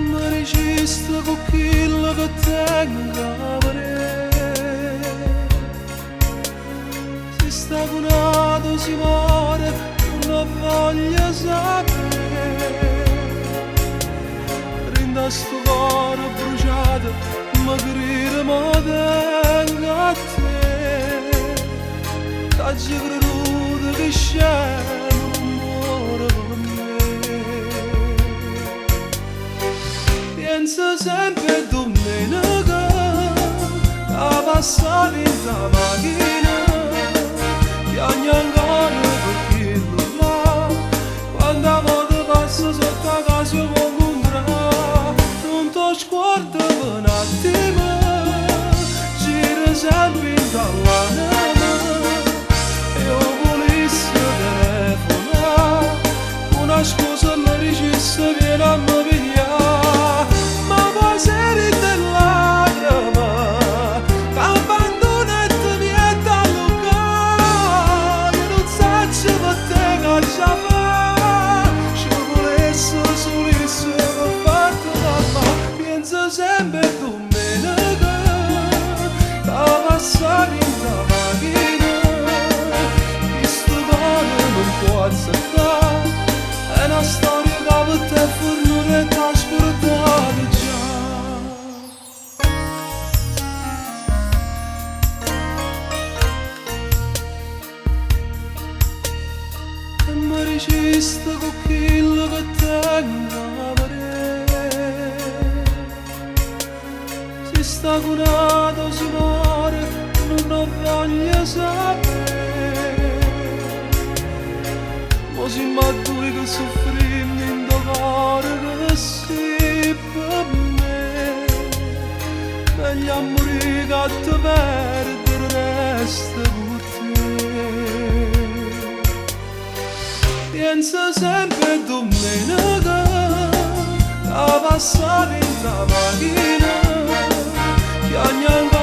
mi registro con quello che tengo a vedere. Si sta cunato, si muore, non voglio sapere. Rinda sto cuore bruciato, ma grida mi tengo a te. T'hai creduto che scemo non muore per me. Penso sempre domenica a passare in la macchina, piango ancora per quello là. Quando a volte passo sotto a casa con un non ti scordo per un attimo, giro sempre in dall'anima. Io volessi telefonare, una scusa mi dicesse vieni a me pigliare, ma poi sei dell'lagrima, che abbandona e ti viene a Luca. Io non so per te che ci fa, ci volessi solisse per farti amare. Penso sempre domenica, a passare in la macchina, questo cuore non può accettare, è una storia che per te fornire e t'ha scordato già. E mi registro con quello che tengo a vedere. Si sta cunato, si muore, non voglio sapere. Ma si ma tu che soffrimmi in cuore che sei per me. Meglio a morire che ti perdere resta con te. Penso sempre domenica a passare in la macchina, piango ancora